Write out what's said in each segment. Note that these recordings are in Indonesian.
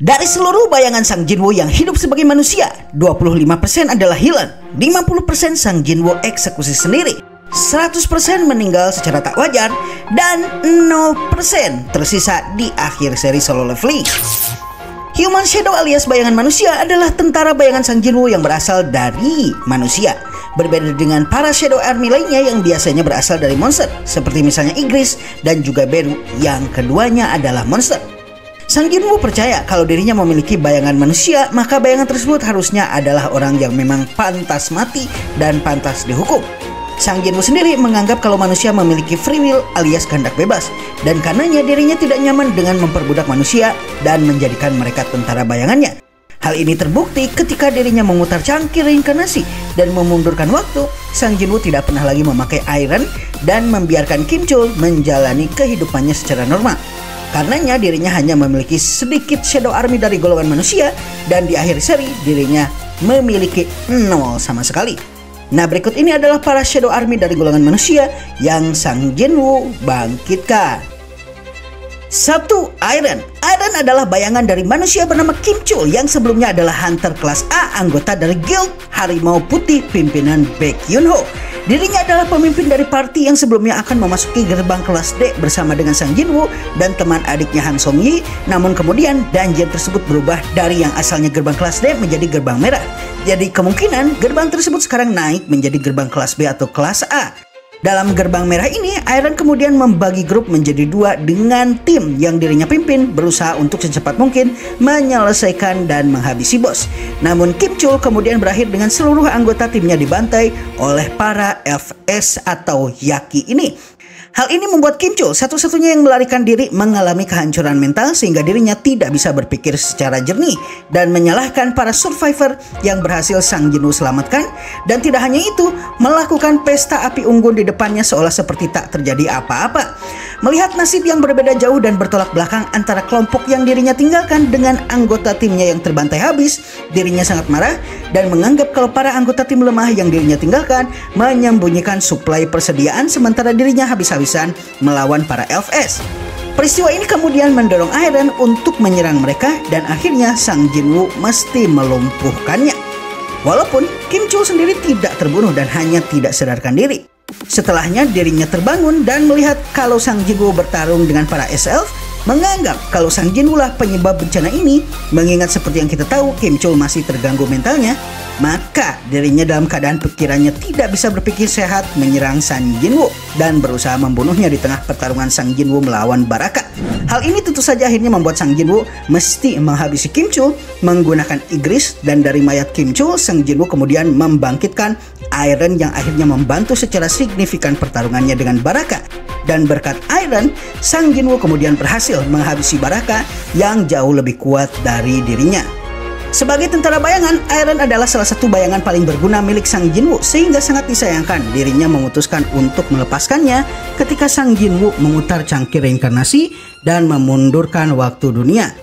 Dari seluruh bayangan Sang Jinwoo yang hidup sebagai manusia, 25% adalah hilang, 50% Sang Jinwoo eksekusi sendiri, 100% meninggal secara tak wajar, dan 0% tersisa di akhir seri Solo Leveling. Human Shadow alias bayangan manusia adalah tentara bayangan Sang Jinwoo yang berasal dari manusia. Berbeda dengan para Shadow Army lainnya yang biasanya berasal dari monster, seperti misalnya Igris dan juga Beru yang keduanya adalah monster. Sang Jinwoo percaya kalau dirinya memiliki bayangan manusia, maka bayangan tersebut harusnya adalah orang yang memang pantas mati dan pantas dihukum. Sang Jinwoo sendiri menganggap kalau manusia memiliki free will alias kehendak bebas, dan karenanya dirinya tidak nyaman dengan memperbudak manusia dan menjadikan mereka tentara bayangannya. Hal ini terbukti ketika dirinya memutar cangkir reinkarnasi dan memundurkan waktu. Sang Jinwoo tidak pernah lagi memakai Iron dan membiarkan Kim Chul menjalani kehidupannya secara normal. Karenanya dirinya hanya memiliki sedikit Shadow Army dari golongan manusia, dan di akhir seri dirinya memiliki 0 sama sekali. Nah, berikut ini adalah para Shadow Army dari golongan manusia yang Sang Jinwoo bangkitkan. 1. Iron. Iron adalah bayangan dari manusia bernama Kim Chul yang sebelumnya adalah Hunter kelas A, anggota dari Guild Harimau Putih pimpinan Baek Yunho. Dirinya adalah pemimpin dari party yang sebelumnya akan memasuki gerbang kelas D bersama dengan Sang Jinwoo dan teman adiknya Han Song Yi. Namun kemudian dungeon tersebut berubah dari yang asalnya gerbang kelas D menjadi gerbang merah. Jadi kemungkinan gerbang tersebut sekarang naik menjadi gerbang kelas B atau kelas A. Dalam gerbang merah ini, Iron kemudian membagi grup menjadi 2 dengan tim yang dirinya pimpin, berusaha untuk secepat mungkin menyelesaikan dan menghabisi bos. Namun Kim Chul kemudian berakhir dengan seluruh anggota timnya dibantai oleh para FS atau Yaki ini. Hal ini membuat Kim Chul satu-satunya yang melarikan diri mengalami kehancuran mental sehingga dirinya tidak bisa berpikir secara jernih dan menyalahkan para survivor yang berhasil Sang Jinwoo selamatkan, dan tidak hanya itu, melakukan pesta api unggun di depannya seolah seperti tak terjadi apa-apa. Melihat nasib yang berbeda jauh dan bertolak belakang antara kelompok yang dirinya tinggalkan dengan anggota timnya yang terbantai habis, dirinya sangat marah dan menganggap kalau para anggota tim lemah yang dirinya tinggalkan menyembunyikan suplai persediaan sementara dirinya habis-habisan melawan para LFS. Peristiwa ini kemudian mendorong Iron untuk menyerang mereka dan akhirnya Sang Jinwoo mesti melumpuhkannya. Walaupun Kim Chul sendiri tidak terbunuh dan hanya tidak sadarkan diri. Setelahnya dirinya terbangun dan melihat kalau Sang Jinwoo bertarung dengan para S-Elf, menganggap kalau Sang Jinwoo lah penyebab bencana ini. Mengingat seperti yang kita tahu Kim Chul masih terganggu mentalnya, maka dirinya dalam keadaan pikirannya tidak bisa berpikir sehat menyerang Sang Jinwoo dan berusaha membunuhnya di tengah pertarungan Sang Jinwoo melawan Baraka. Hal ini tentu saja akhirnya membuat Sang Jinwoo mesti menghabisi Kim Chul menggunakan Igris, dan dari mayat Kim Chul Sang Jinwoo kemudian membangkitkan Iron yang akhirnya membantu secara signifikan pertarungannya dengan Baraka. Dan berkat Iron, Sang Jinwoo kemudian berhasil menghabisi Baraka yang jauh lebih kuat dari dirinya. Sebagai tentara bayangan, Iron adalah salah satu bayangan paling berguna milik Sang Jinwoo sehingga sangat disayangkan dirinya memutuskan untuk melepaskannya ketika Sang Jinwoo memutar cangkir reinkarnasi dan memundurkan waktu dunia.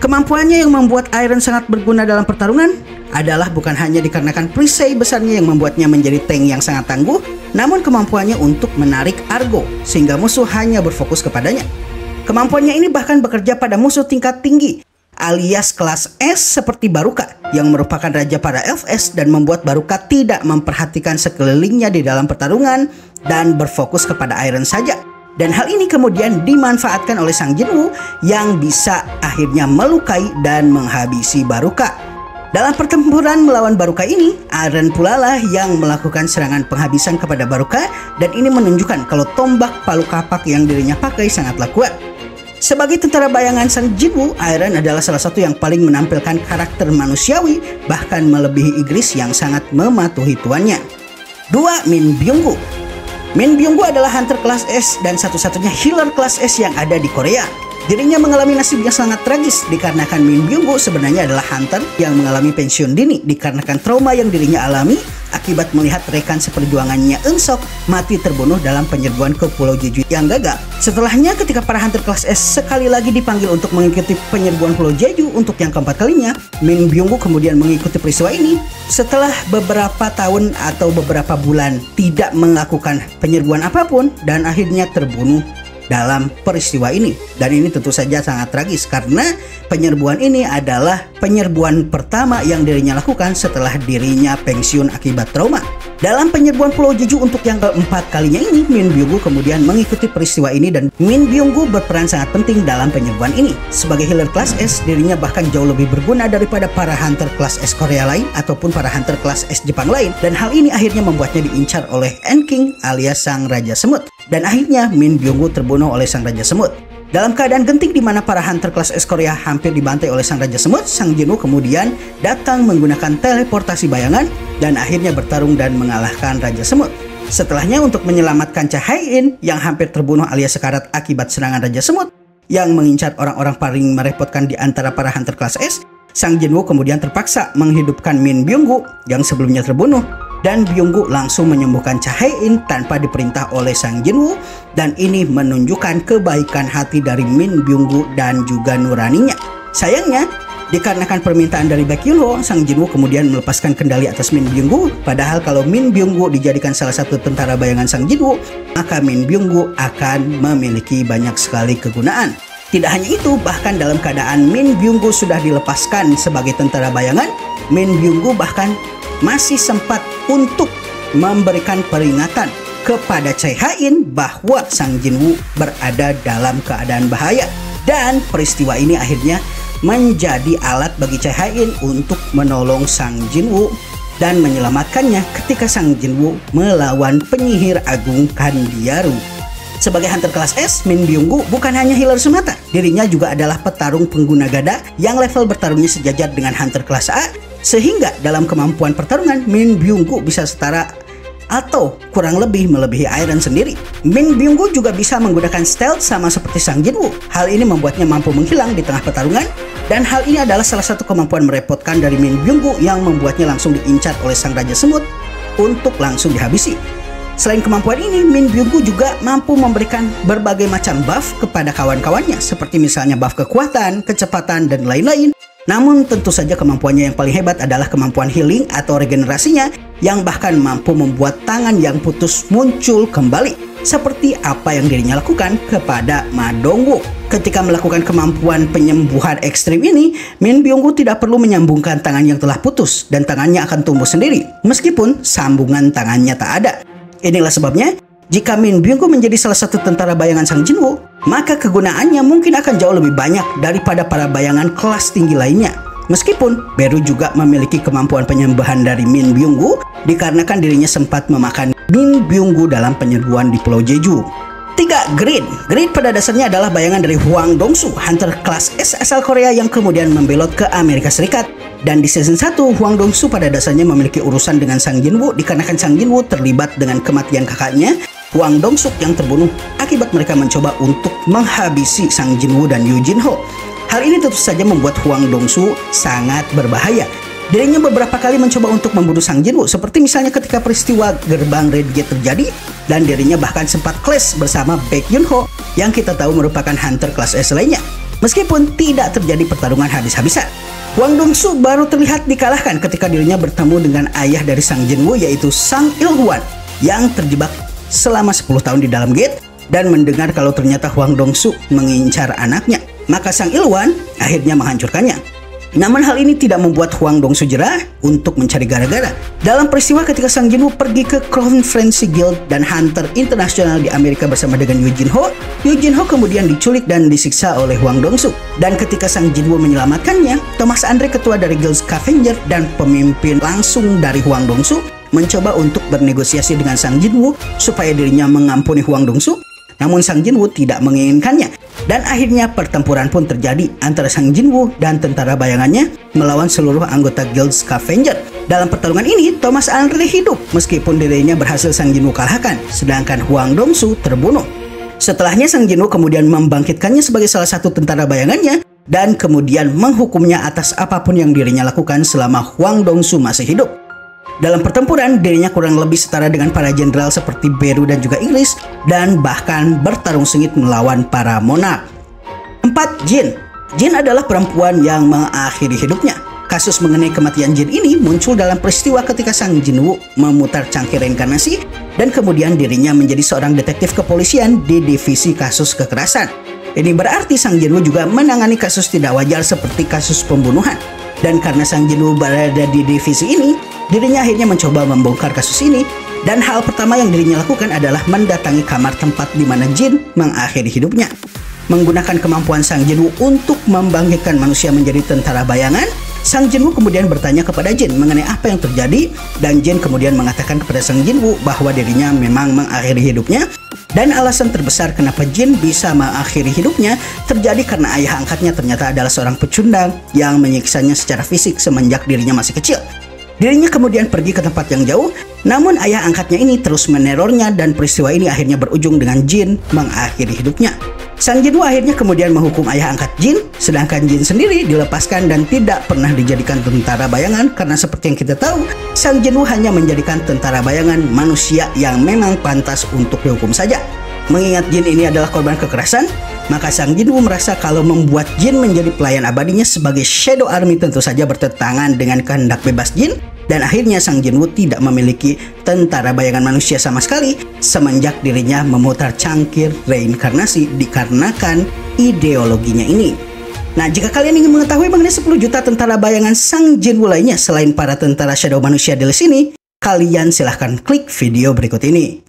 Kemampuannya yang membuat Iron sangat berguna dalam pertarungan adalah bukan hanya dikarenakan perisai besarnya yang membuatnya menjadi tank yang sangat tangguh, namun kemampuannya untuk menarik Argo sehingga musuh hanya berfokus kepadanya. Kemampuannya ini bahkan bekerja pada musuh tingkat tinggi alias kelas S seperti Baruka yang merupakan raja para FS dan membuat Baruka tidak memperhatikan sekelilingnya di dalam pertarungan dan berfokus kepada Iron saja. Dan hal ini kemudian dimanfaatkan oleh Sang Jinwoo yang bisa akhirnya melukai dan menghabisi Baruka. Dalam pertempuran melawan Baruka ini, Iron pula lah yang melakukan serangan penghabisan kepada Baruka, dan ini menunjukkan kalau tombak palu kapak yang dirinya pakai sangatlah kuat. Sebagai tentara bayangan Sang Jinwoo, Iron adalah salah satu yang paling menampilkan karakter manusiawi, bahkan melebihi Igris yang sangat mematuhi tuannya. 2. Min Byung-gu. Min Byung-gu adalah hunter kelas S dan satu-satunya healer kelas S yang ada di Korea. Dirinya mengalami nasib yang sangat tragis dikarenakan Min Byung-gu sebenarnya adalah hunter yang mengalami pensiun dini dikarenakan trauma yang dirinya alami akibat melihat rekan seperjuangannya Eun Sok mati terbunuh dalam penyerbuan ke Pulau Jeju yang gagal. Setelahnya ketika para hunter kelas S sekali lagi dipanggil untuk mengikuti penyerbuan Pulau Jeju untuk yang keempat kalinya, Min Byung-gu kemudian mengikuti peristiwa ini. Setelah beberapa tahun atau beberapa bulan tidak melakukan penyerbuan apapun dan akhirnya terbunuh dalam peristiwa ini. Dan ini tentu saja sangat tragis karena penyerbuan ini adalah penyerbuan pertama yang dirinya lakukan setelah dirinya pensiun akibat trauma. Dalam penyerbuan Pulau Jeju untuk yang keempat kalinya ini, Min Byung-gu kemudian mengikuti peristiwa ini dan Min Byung-gu berperan sangat penting dalam penyerbuan ini. Sebagai healer kelas S, dirinya bahkan jauh lebih berguna daripada para hunter kelas S Korea lain ataupun para hunter kelas S Jepang lain, dan hal ini akhirnya membuatnya diincar oleh N-King alias Sang Raja Semut. Dan akhirnya Min Byung-gu terbunuh oleh Sang Raja Semut. Dalam keadaan genting di mana para hunter kelas S Korea hampir dibantai oleh Sang Raja Semut, Sang Jinwoo kemudian datang menggunakan teleportasi bayangan dan akhirnya bertarung dan mengalahkan Raja Semut. Setelahnya untuk menyelamatkan Cha Hae-in yang hampir terbunuh alias sekarat akibat serangan Raja Semut yang mengincar orang-orang paling merepotkan di antara para hunter kelas S, Sang Jinwoo kemudian terpaksa menghidupkan Min Byung-gu yang sebelumnya terbunuh. Dan Byung-gu langsung menyembuhkan Cha Hae-in tanpa diperintah oleh Sang Jinwoo, dan ini menunjukkan kebaikan hati dari Min Byung-gu dan juga nuraninya. Sayangnya, dikarenakan permintaan dari Baek Yun-ho, Sang Jinwoo kemudian melepaskan kendali atas Min Byung-gu. Padahal kalau Min Byung-gu dijadikan salah satu tentara bayangan Sang Jinwoo, maka Min Byung-gu akan memiliki banyak sekali kegunaan. Tidak hanya itu, bahkan dalam keadaan Min Byung-gu sudah dilepaskan sebagai tentara bayangan, Min Byung-gu bahkan masih sempat untuk memberikan peringatan kepada Cha Hae-in bahwa Sang Jinwoo berada dalam keadaan bahaya. Dan peristiwa ini akhirnya menjadi alat bagi Cha Hae-in untuk menolong Sang Jinwoo dan menyelamatkannya ketika Sang Jinwoo melawan penyihir agung Kandiaru. Sebagai hunter kelas S, Min Byung-gu bukan hanya healer semata, dirinya juga adalah petarung pengguna gada yang level bertarungnya sejajar dengan hunter kelas A, sehingga dalam kemampuan pertarungan Min Byung-gu bisa setara atau kurang lebih melebihi Iron sendiri. Min Byung-gu juga bisa menggunakan stealth sama seperti Sang Jinwoo. Hal ini membuatnya mampu menghilang di tengah pertarungan, dan hal ini adalah salah satu kemampuan merepotkan dari Min Byung-gu yang membuatnya langsung diincar oleh Sang Raja Semut untuk langsung dihabisi. Selain kemampuan ini, Min Byung-gu juga mampu memberikan berbagai macam buff kepada kawan-kawannya, seperti misalnya buff kekuatan, kecepatan, dan lain-lain. Namun tentu saja kemampuannya yang paling hebat adalah kemampuan healing atau regenerasinya, yang bahkan mampu membuat tangan yang putus muncul kembali, seperti apa yang dirinya lakukan kepada Ma Dong-wook. Ketika melakukan kemampuan penyembuhan ekstrim ini, Min Byung-gu tidak perlu menyambungkan tangan yang telah putus, dan tangannya akan tumbuh sendiri meskipun sambungan tangannya tak ada. Inilah sebabnya, jika Min Byung-gu menjadi salah satu tentara bayangan Sang Jinwoo, maka kegunaannya mungkin akan jauh lebih banyak daripada para bayangan kelas tinggi lainnya. Meskipun Beru juga memiliki kemampuan penyembuhan dari Min Byung-gu, dikarenakan dirinya sempat memakan Min Byung-gu dalam penyerbuan di Pulau Jeju. 3. Grid. Grid pada dasarnya adalah bayangan dari Hwang Dong-su, hunter kelas S asal Korea yang kemudian membelot ke Amerika Serikat. Dan di season 1, Hwang Dong-su pada dasarnya memiliki urusan dengan Sang Jinwoo dikarenakan Sang Jinwoo terlibat dengan kematian kakaknya, Hwang Dong-suk, yang terbunuh akibat mereka mencoba untuk menghabisi Sang Jinwoo dan Yoo Jin-ho. Hal ini tentu saja membuat Hwang Dong-su sangat berbahaya. Dirinya beberapa kali mencoba untuk membunuh Sang Jinwoo, seperti misalnya ketika peristiwa gerbang Red Gate terjadi, dan dirinya bahkan sempat clash bersama Baek Yun-ho yang kita tahu merupakan hunter kelas S lainnya. Meskipun tidak terjadi pertarungan habis-habisan, Hwang Dong-su baru terlihat dikalahkan ketika dirinya bertemu dengan ayah dari Sang Jinwoo, yaitu Sang Il-hwan, yang terjebak selama 10 tahun di dalam gate dan mendengar kalau ternyata Hwang Dong-su mengincar anaknya. Maka Sang Il-hwan akhirnya menghancurkannya. Namun hal ini tidak membuat Hwang Dong-su jerah untuk mencari gara-gara. Dalam peristiwa ketika Sang Jinwoo pergi ke Conference Guild dan Hunter Internasional di Amerika bersama dengan Yoo Jin-ho kemudian diculik dan disiksa oleh Hwang Dong-su. Dan ketika Sang Jinwoo menyelamatkannya, Thomas Andre, ketua dari Guild Scavenger dan pemimpin langsung dari Hwang Dong-su, mencoba untuk bernegosiasi dengan Sang Jinwoo supaya dirinya mengampuni Hwang Dong-su. Namun Sang Jinwoo tidak menginginkannya, dan akhirnya pertempuran pun terjadi antara Sang Jinwoo dan tentara bayangannya melawan seluruh anggota Guild Scavenger. Dalam pertarungan ini, Thomas Andre hidup meskipun dirinya berhasil Sang Jinwoo kalahkan, sedangkan Hwang Dong-su terbunuh. Setelahnya Sang Jinwoo kemudian membangkitkannya sebagai salah satu tentara bayangannya dan kemudian menghukumnya atas apapun yang dirinya lakukan selama Hwang Dong-su masih hidup. Dalam pertempuran, dirinya kurang lebih setara dengan para jenderal seperti Beru dan juga Inggris, dan bahkan bertarung sengit melawan para monark. 4. Jin. Jin adalah perempuan yang mengakhiri hidupnya. Kasus mengenai kematian Jin ini muncul dalam peristiwa ketika Sang Jinwoo memutar cangkir reinkarnasi dan kemudian dirinya menjadi seorang detektif kepolisian di divisi kasus kekerasan. Ini berarti Sang Jinwoo juga menangani kasus tidak wajar seperti kasus pembunuhan. Dan karena Sang Jinwoo berada di divisi ini, dirinya akhirnya mencoba membongkar kasus ini. Dan hal pertama yang dirinya lakukan adalah mendatangi kamar tempat di mana Jin mengakhiri hidupnya. Menggunakan kemampuan Sang Jinwoo untuk membangkitkan manusia menjadi tentara bayangan, Sang Jinwoo kemudian bertanya kepada Jin mengenai apa yang terjadi, dan Jin kemudian mengatakan kepada Sang Jinwoo bahwa dirinya memang mengakhiri hidupnya. Dan alasan terbesar kenapa Jin bisa mengakhiri hidupnya terjadi karena ayah angkatnya ternyata adalah seorang pecundang yang menyiksanya secara fisik semenjak dirinya masih kecil. Dirinya kemudian pergi ke tempat yang jauh, namun ayah angkatnya ini terus menerornya dan peristiwa ini akhirnya berujung dengan Jin mengakhiri hidupnya. Sang Jinwoo akhirnya kemudian menghukum ayah angkat Jin, sedangkan Jin sendiri dilepaskan dan tidak pernah dijadikan tentara bayangan karena seperti yang kita tahu, Sang Jinwoo hanya menjadikan tentara bayangan manusia yang memang pantas untuk dihukum saja. Mengingat Jin ini adalah korban kekerasan, maka Sang Jinwoo merasa kalau membuat Jin menjadi pelayan abadinya sebagai Shadow Army tentu saja bertentangan dengan kehendak bebas Jin. Dan akhirnya Sang Jinwoo tidak memiliki tentara bayangan manusia sama sekali semenjak dirinya memutar cangkir reinkarnasi dikarenakan ideologinya ini. Nah, jika kalian ingin mengetahui mengenai 10 juta tentara bayangan Sang Jinwoo lainnya selain para tentara shadow manusia di list ini, kalian silahkan klik video berikut ini.